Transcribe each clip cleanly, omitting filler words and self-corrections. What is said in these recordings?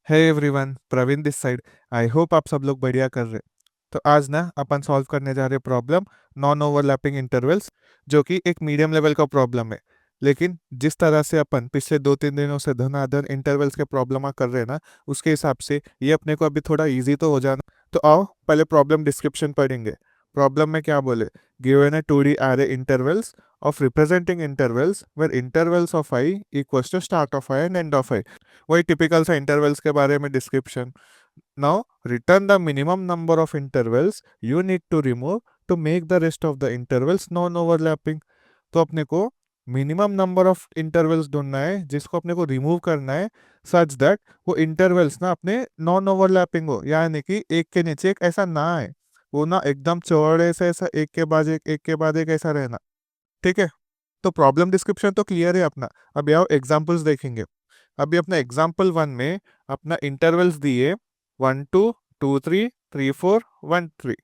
Hey everyone, Praveen this side. I hope आप सब लोग बढ़िया कर रहे। तो आज ना अपन सॉल्व करने जा रहे प्रॉब्लम नॉन ओवरलैपिंग इंटरवल्स, जो कि एक मीडियम लेवल का प्रॉब्लम है। लेकिन जिस तरह से अपन पिछले 2-3 दिनों से धनाधन इंटरवल्स के प्रॉब्लम कर रहे हैं ना, उसके हिसाब से ये अपने को अभी थोड़ा इजी तो हो जाना। तो आओ पहले प्रॉब्लम डिस्क्रिप्शन पढ़ेंगे। प्रॉब्लम में क्या बोले, given A 2D array intervals of representing intervals where intervals of I equals to start of I and end of I। वही टिपिकल सा इंटरवल्स के बारे में description. Now return the minimum number of intervals you need to remove to make the rest of the intervals non overlapping. तो अपने को minimum number of intervals ढूंढना है जिसको अपने को रिमूव करना है, सच दैट वो इंटरवल्स ना अपने नॉन ओवरलैपिंग हो, यानी कि एक के नीचे एक ऐसा ना है, वो ना एकदम चौड़े से ऐसा एक के बाद एक ऐसा रहना। ठीक है। तो प्रॉब्लम डिस्क्रिप्शन तो क्लियर है अपना। अब आओ एग्जांपल्स देखेंगे। अभी अपना एग्जाम्पल 1 में अपना इंटरवल्स दिए 1 2 2 3 3 4 1 3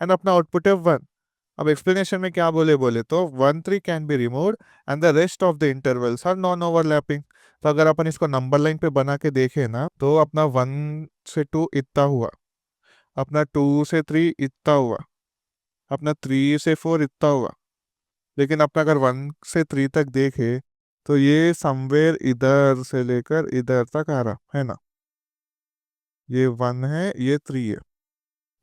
एंड अपना आउटपुट है 1। अब एक्सप्लेनेशन में क्या बोले बोले तो 1 3 can be removed and the rest of the intervals are non overlapping. तो अगर अपन इसको नंबर लाइन पे बना के देखें ना, तो अपना 1 से 2 इतना हुआ, अपना 2 से 3 इतना हुआ, अपना 3 से 4 इतना हुआ। लेकिन अपना अगर 1 से 3 तक देखे तो ये समवेयर इधर से लेकर इधर तक आ रहा है ना। ये 1 है, ये 3 है।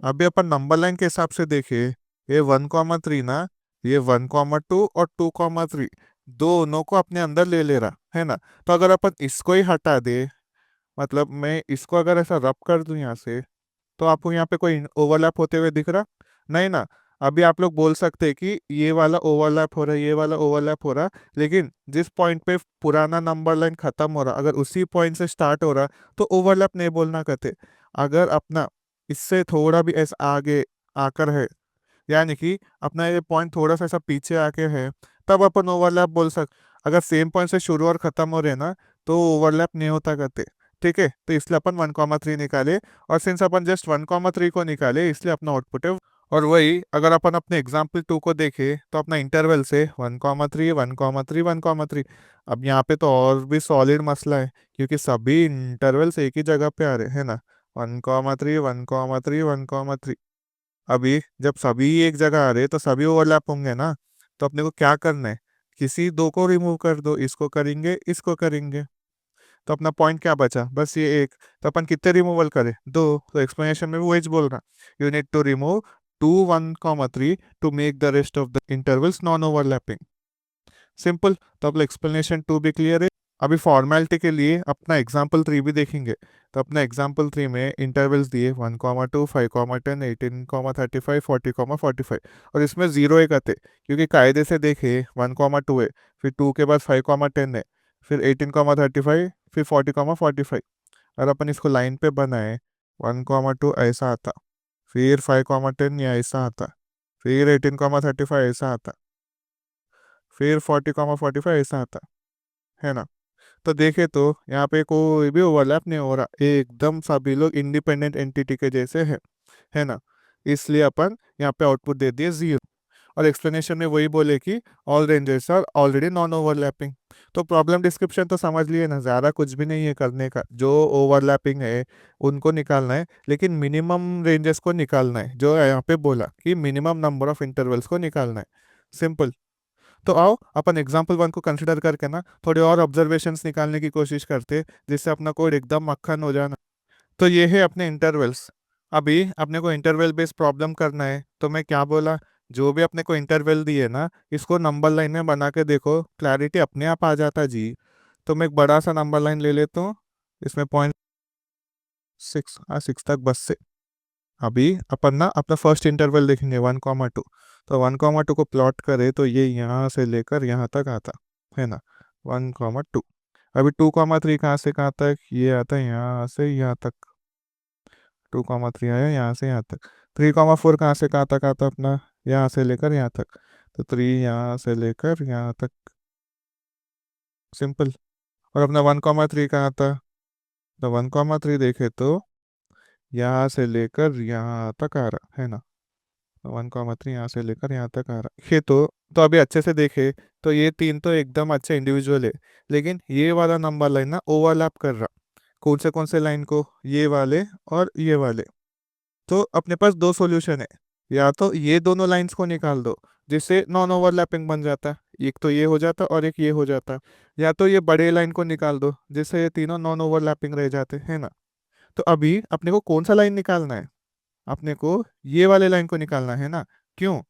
अभी अपन नंबर लाइन के हिसाब से देखे, ये 1 3 ना, ये 1 2 और 2 3 दोनों को अपने अंदर ले ले रहा है ना। तो अगर अपन इसको ही हटा दे, मतलब मैं इसको अगर ऐसा रब कर दूं यहाँ से, तो आपको यहाँ पे कोई ओवरलैप होते हुए दिख रहा? नहीं ना। अभी आप लोग बोल सकते हैं कि ये वाला ओवरलैप हो रहा है, ये वाला ओवरलैप हो रहा, लेकिन जिस पॉइंट पे पुराना नंबर लाइन खत्म हो रहा, अगर उसी पॉइंट से स्टार्ट हो रहा, तो ओवरलैप नहीं बोलना कहते। अगर अपना इससे थोड़ा भी ऐसा आगे आकर है, यानी कि अपना ये पॉइंट थोड़ा सा ऐसा पीछे आके है, तब अपन ओवरलैप बोल सकते। अगर सेम पॉइंट से शुरू और खत्म हो रहे हैं ना, तो ओवरलैप नहीं होता करते। ठीक है, तो इसलिए अपन 1 3 निकाले, और सिंस अपन जस्ट 1 3 को निकाले, इसलिए अपना आउटपुट है। और वही अगर अपन अपने एग्जाम्पल 2 को देखें, तो अपना इंटरवल से 1 3 1 3 अब यहाँ पे तो और भी सॉलिड मसला है, क्योंकि सभी इंटरवल्स एक ही जगह पे आ रहे हैं ना। 1 3 1 3 अभी जब सभी एक जगह आ रहे तो सभी ओवरलैप होंगे ना। तो अपने को क्या करना है, किसी दो को रिमूव कर दो, इसको करेंगे, इसको करेंगे। तो अपना पॉइंट क्या बचा, बस ये एक। तो अपन कितने रिमूवल करें, दो। तो एक्सप्लेनेशन में भी वही बोल रहा, you need to remove 2 1 3 to make the rest of the intervals non overlapping. Simple. तो अब एक्सप्लेनेशन 2 भी क्लियर है। अभी फॉर्मेलिटी के लिए अपना एग्जाम्पल 3 भी देखेंगे। तो अपना एग्जाम्पल 3 में इंटरवल्स दिए 1 2 5 10 18 35 40 45, और इसमें जीरो एक आते, क्योंकि कायदे से देखे 1 2 है, फिर 2 के बाद 5 10 है, फिर 18 35, फिर 40 45। और अपन इसको लाइन पे बनाए, 1 2 ऐसा आता, फिर 5 10 ये ऐसा आता, फिर 18 35 ऐसा आता, फिर 40 45 ऐसा आता, है ना। तो देखे तो यहाँ पे कोई भी ओवरलैप नहीं हो रहा, एकदम सभी लोग इंडिपेंडेंट एंटिटी के जैसे है ना। इसलिए अपन यहाँ पे आउटपुट दे दिए 0। और एक्सप्लेनेशन में वही बोले कि all ranges are already non overlapping. तो प्रॉब्लम डिस्क्रिप्शन तो समझ लिए ना, ज़्यादा कुछ भी नहीं है करने का। जो ओवरलैपिंग है उनको निकालना है, लेकिन मिनिमम रेंजेस को निकालना है, जो यहाँ पे बोला कि मिनिमम नंबर ऑफ इंटरवल्स को निकालना है। सिंपल। तो आओ अपन एग्जाम्पल 1 को कंसिडर करके ना थोड़े और ऑब्जर्वेशंस निकालने की कोशिश करते, जिससे अपना कोड एकदम मक्खन हो जाना। तो ये है अपने इंटरवल्स। अभी अपने को इंटरवल बेस्ड प्रॉब्लम करना है, तो मैं क्या बोला, जो भी अपने को इंटरवल दिए ना, इसको नंबर लाइन में बना के देखो, क्लैरिटी अपने आप आ जाता जी। तो मैं एक बड़ा सा नंबर लाइन ले लेता हूँ, इसमें 0.6, हाँ 6 तक बस से। अभी अपन ना अपना फर्स्ट इंटरवल देखेंगे 1 2। तो 1 2 को प्लॉट करे तो ये यहाँ से लेकर यहाँ तक आता है ना, 1 2। अभी 2 3 कहाँ से कहाँ तक, ये आता है यहाँ से यहाँ तक। 2 3 आया यहाँ से यहाँ तक। 3 4 कहाँ से कहाँ तक आता अपना, यहाँ से लेकर यहाँ तक। तो 3 यहाँ से लेकर यहाँ तक। सिंपल। और अपना 1 3 कहाँ था, तो 1 3 देखे तो यहाँ से लेकर यहाँ तक आ रहा है ना। 1 3 यहाँ से लेकर यहाँ तक आ रहा, ये तो अभी अच्छे से देखे तो ये तीन तो एकदम अच्छे इंडिविजुअल है, लेकिन ये वाला नंबर लाइन ना ओवरलैप कर रहा। कौन से लाइन को, ये वाले और ये वाले। तो अपने पास दो सॉल्यूशन है, या तो ये दोनों लाइंस को निकाल दो जिससे नॉन ओवरलैपिंग बन जाता है, एक तो ये हो जाता और एक ये हो जाता, या तो ये बड़े लाइन को निकाल दो जिससे ये तीनों नॉन ओवरलैपिंग रह जाते हैं ना। तो अभी अपने को कौन सा लाइन निकालना है? अपने को ये वाले लाइन को निकालना है ना। क्यों?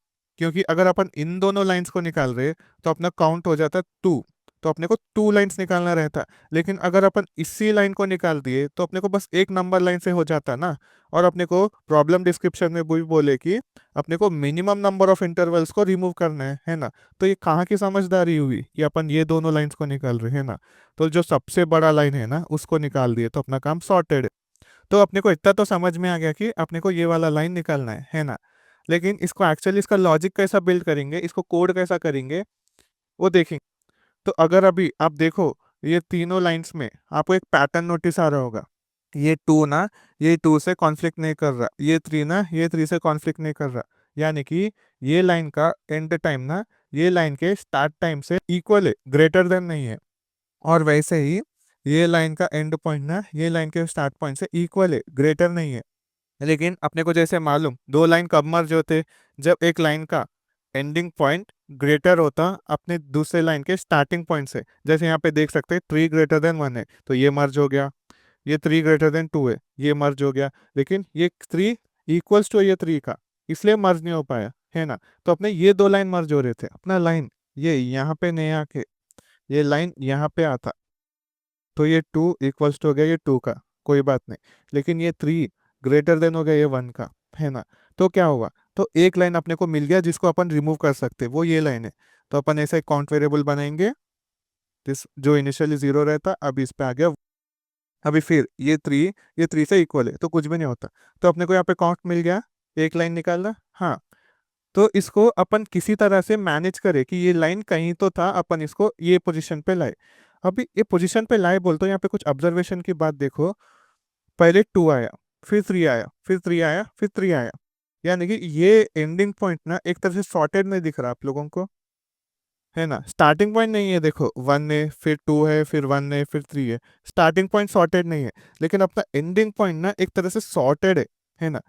क्योंकि अगर अपन इन दोनों लाइंस को निकाल रहे तो अपना काउंट हो जाता 2, तो अपने को 2 लाइंस निकालना रहता। लेकिन अगर अपन इसी लाइन को निकाल दिए तो अपने को बस एक नंबर लाइन से हो जाता ना। और अपने को प्रॉब्लम डिस्क्रिप्शन में भी बोले कि अपने को मिनिमम नंबर ऑफ इंटरवल्स को रिमूव करना है ना। तो ये कहाँ की समझदारी हुई कि अपन ये दोनों लाइंस को निकाल रहे हैं ना। तो जो सबसे बड़ा लाइन है ना उसको निकाल दिए तो अपना काम सॉर्टेड। तो अपने को इतना तो समझ में आ गया कि अपने को ये वाला लाइन निकालना है ना। लेकिन इसको एक्चुअली इसका लॉजिक कैसा बिल्ड करेंगे, इसको कोड कैसा करेंगे, वो देखेंगे। तो अगर अभी आप देखो ये तीनों लाइंस में आपको एक पैटर्न नोटिस आ रहा होगा। ये 2 ना, ये 2 से कॉन्फ्लिक्ट नहीं कर रहा, ये 3 ना, ये 3 से कॉन्फ्लिक्ट नहीं कर रहा। यानी कि ये लाइन का एंड टाइम ना ये लाइन के स्टार्ट टाइम से इक्वल है, ग्रेटर देन नहीं है। और वैसे ही ये लाइन का एंड पॉइंट ना ये लाइन के स्टार्ट पॉइंट से इक्वल है, ग्रेटर नहीं है। लेकिन अपने को जैसे मालूम दो लाइन कब मर्ज होते, जब एक लाइन का एंडिंग पॉइंट ग्रेटर होता अपने दूसरे लाइन के स्टार्टिंग पॉइंट से। जैसे यहाँ पे देख सकते हैं 3 > 1 है तो ये मर्ज हो गया, ये 3 > 2 है ये मर्ज हो गया। लेकिन ये 3 इक्वल्स टू ये 3 का, इसलिए मर्ज नहीं हो पाया है ना। तो अपने ये दो लाइन मर्ज हो रहे थे, अपना लाइन ये यहाँ पे नहीं आके ये लाइन यहाँ पे आता, तो ये 2 = हो गया ये 2 का, कोई बात नहीं। लेकिन ये 3 > हो गया ये 1 का, है ना। तो क्या होगा, तो एक लाइन अपने को मिल गया जिसको अपन रिमूव कर सकते, वो ये लाइन है। तो अपन ऐसा एक काउंट वेरिएबल बनाएंगे, दिस जो इनिशियली 0 रहता अब इस पे आ गया। अभी फिर ये 3 से इक्वल है तो कुछ भी नहीं होता। तो अपने को यहाँ पे काउंट मिल गया, एक लाइन निकालना। हाँ, तो इसको अपन किसी तरह से मैनेज करें कि ये लाइन कहीं तो था, अपन इसको ये पोजीशन पे लाए। अभी ये पोजीशन पे लाए बोलते यहाँ पे कुछ ऑब्जर्वेशन की बात देखो। पहले 2 आया, फिर 3 आया, फिर 3 आया, फिर 3 आया। यानी कि ये एंडिंग पॉइंट ना एक तरह से सॉर्टेड नहीं दिख रहा आप लोगों को, है ना। स्टार्टिंग पॉइंट नहीं है, देखो 1 है, फिर 2 है, फिर 1 है, फिर 3 है। स्टार्टिंग पॉइंट सॉर्टेड नहीं है, लेकिन अपना एंडिंग पॉइंट ना एक तरह से सॉर्टेड है ना।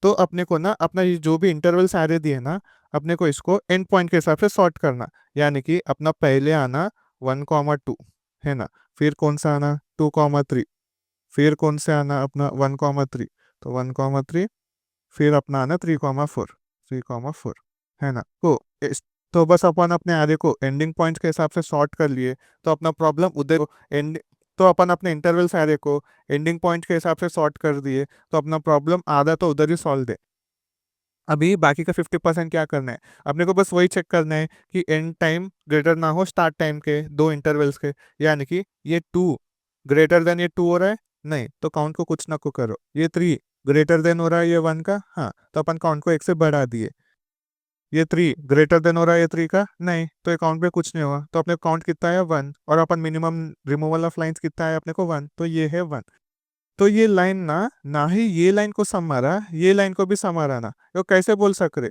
तो अपने को ना अपना ये जो भी इंटरवल सारे दिए ना, अपने को इसको एंड पॉइंट के हिसाब से सॉर्ट करना। यानी कि अपना पहले आना 1, 2 है ना, फिर कौन सा आना 2, 3, फिर कौन से आना अपना 1, 3, तो 1, 3, फिर अपना आना 3, 4 है ना। तो बस अपन अपने आरे को एंडिंग पॉइंट के हिसाब से सॉर्ट कर लिए, तो अपना प्रॉब्लम उधर एंड। तो अपन अपने इंटरवल सारे को एंडिंग पॉइंट के हिसाब से सॉर्ट कर दिए, तो अपना प्रॉब्लम आधा तो उधर ही सॉल्व है। अभी बाकी का 50% क्या करना है, अपने को बस वही चेक करना है कि एंड टाइम ग्रेटर ना हो स्टार्ट टाइम के दो इंटरवल्स के। यानी कि ये 2 > ये 2 हो रहा है, नहीं तो काउंट को कुछ ना कुछ करो। ये 3 > हो रहा है ये 1 का, हाँ तो अपन काउंट को 1 से बढ़ा दिए। ये 3 > हो रहा है ये 3 का, नहीं तो अकाउंट पे कुछ नहीं हुआ, तो अपने काउंट कितना है 1, और अपन मिनिमम रिमूवल ऑफ लाइंस कितना है अपने को 1, तो ये है 1। तो ये लाइन ना ना ही ये लाइन को सम मारा, ये लाइन को भी सम मारा ना, तो कैसे बोल सक रहे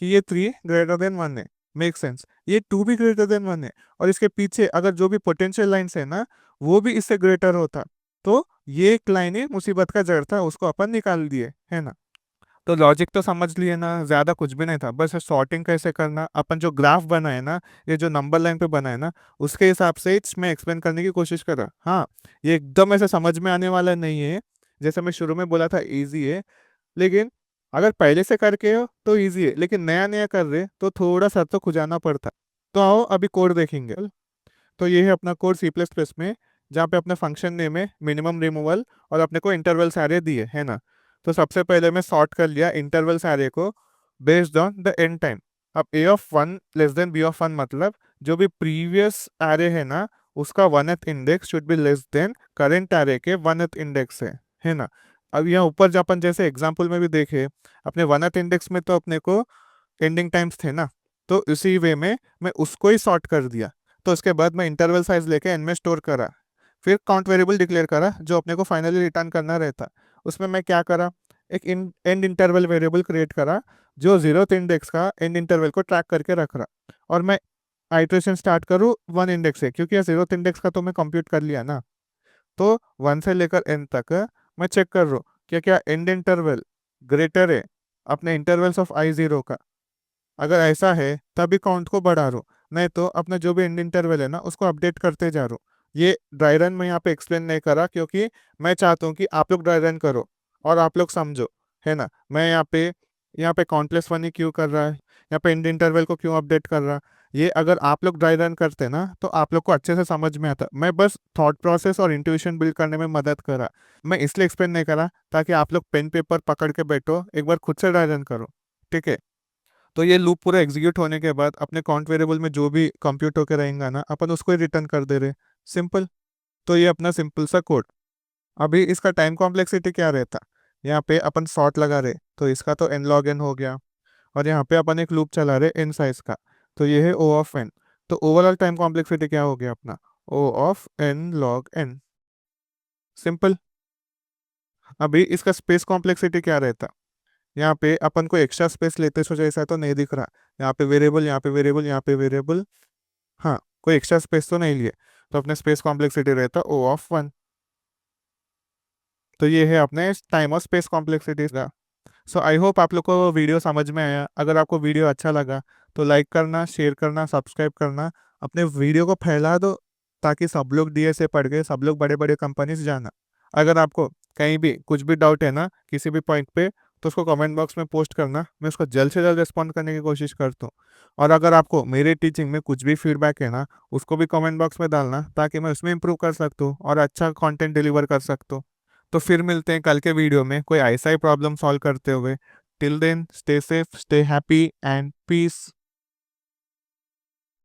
कि ये 3 > 1 है। मेक सेंस, ये 2 भी > 1 है, और इसके पीछे अगर जो भी पोटेंशियल लाइन्स है ना वो भी इससे ग्रेटर होता, तो ये एक लाइन ही मुसीबत का जड़ था, उसको अपन निकाल दिए, है ना। तो लॉजिक तो समझ लिए ना, ज्यादा कुछ भी नहीं था, बस सॉर्टिंग कैसे करना, अपन जो ग्राफ बनाए ना, ये जो नंबर लाइन पे बनाए ना, उसके हिसाब से मैं एक्सप्लेन करने की कोशिश कर रहा। हाँ, ये एकदम ऐसे समझ में आने वाला नहीं है, जैसे मैं शुरू में बोला था इजी है। लेकिन अगर पहले से करके हो तो इजी है, लेकिन नया नया कर रहे तो थोड़ा सा तो खुजाना पड़ता। तो आओ अभी कोड देखेंगे। तो ये है अपना कोड C++ में, जहाँ पे अपने फंक्शन नेम है मिनिमम रिमूवल, और अपने को इंटरवल सारे दिए है ना। तो सबसे पहले मैं सॉर्ट कर लिया इंटरवल सारे को based on the end time. अब A(1 < B(1) मतलब जो भी प्रीवियस एरे है ना उसका 1th index should be less than current array के 1th इंडेक्स है ना। अब यहाँ ऊपर जो अपन जैसे एग्जाम्पल में भी देखे, अपने 1th इंडेक्स में तो अपने को एंडिंग टाइम्स थे ना, तो इसी वे में मैं उसको ही सॉर्ट कर दिया। तो उसके बाद मैं इंटरवल साइज लेके एन में स्टोर करा, फिर काउंट वेरिएबल डिक्लेयर करा जो अपने को फाइनली रिटर्न करना रहता। उसमें मैं क्या करा, एक एंड इंटरवल वेरिएबल क्रिएट करा जो 0th इंडेक्स का एंड इंटरवल को ट्रैक करके रख रहा। और मैं आइट्रेशन स्टार्ट करूँ 1 इंडेक्स से, क्योंकि 0th इंडेक्स का तो मैं कंप्यूट कर लिया ना। तो 1 से लेकर n तक मैं चेक कर रहा हूँ क्या क्या एंड इंटरवल ग्रेटर है अपने इंटरवल्स ऑफ I0 का। अगर ऐसा है तभी काउंट को बढ़ा रहा हूँ, नहीं तो अपना जो भी एंड इंटरवल है ना उसको अपडेट करते जा रहा हूँ। ये ड्राई रन में यहाँ पे एक्सप्लेन नहीं करा क्योंकि मैं चाहता हूँ कि आप लोग ड्राई रन करो और आप लोग समझो, है ना। मैं यहाँ पे काउंटलेस फनी क्यों कर रहा है, यहाँ पे एंड इंटरवल को क्यों अपडेट कर रहा, ये अगर आप लोग ड्राई रन करते ना तो आप लोग को अच्छे से समझ में आता। मैं बस थॉट प्रोसेस और इंट्यूशन बिल्ड करने में मदद करा। मैं इसलिए एक्सप्लेन नहीं करा ताकि आप लोग पेन पेपर पकड़ के बैठो, एक बार खुद से ड्राई रन करो, ठीक है। तो ये लूप पूरा एग्जीक्यूट होने के बाद अपने काउंट वेरिएबल में जो भी कंप्यूट होकर रहेगा ना अपन उसको ही रिटर्न कर दे रहे। सिंपल। तो ये अपना सिंपल सा कोड। अभी इसका टाइम कॉम्प्लेक्सिटी क्या रहता, यहाँ पे अपन सॉर्ट लगा रहे तो इसका तो n log n हो गया, और यहाँ पे अपन एक लूप चला रहे n साइज का, तो ये है O ऑफ n। तो ओवरऑल टाइम कॉम्प्लेक्सिटी क्या हो गया अपना, O of n log n। Simple. अभी इसका स्पेस कॉम्प्लेक्सिटी क्या रहता, यहाँ पे अपन को एक्स्ट्रा स्पेस लेते सोचा ऐसा तो नहीं दिख रहा, यहाँ पे वेरिएबल, यहाँ पे वेरिएबल, यहाँ पे वेरिएबल, हाँ कोई एक्स्ट्रा स्पेस तो नहीं लिए, तो अपने स्पेस कॉम्प्लेक्सिटी रहता O ऑफ 1। तो ये है अपने टाइम और स्पेस कॉम्प्लेक्सिटी का। सो आई होप आप लोग को वीडियो समझ में आया। अगर आपको वीडियो अच्छा लगा तो लाइक करना, शेयर करना, सब्सक्राइब करना, अपने वीडियो को फैला दो ताकि सब लोग डीएसए पढ़ के सब लोग बड़े बड़े कंपनीज जाना। अगर आपको कहीं भी कुछ भी डाउट है ना किसी भी पॉइंट पे, तो उसको कमेंट बॉक्स में पोस्ट करना, मैं उसको जल्द से जल्द रिस्पॉन्ड करने की कोशिश करता हूँ। और अगर आपको मेरे टीचिंग में कुछ भी फीडबैक है ना उसको भी कमेंट बॉक्स में डालना ताकि मैं उसमें इंप्रूव कर सकता हूँ और अच्छा कंटेंट डिलीवर कर सकता हूँ। तो फिर मिलते हैं कल के वीडियो में कोई ऐसा ही प्रॉब्लम सॉल्व करते हुए। Till then stay safe, stay happy and piece.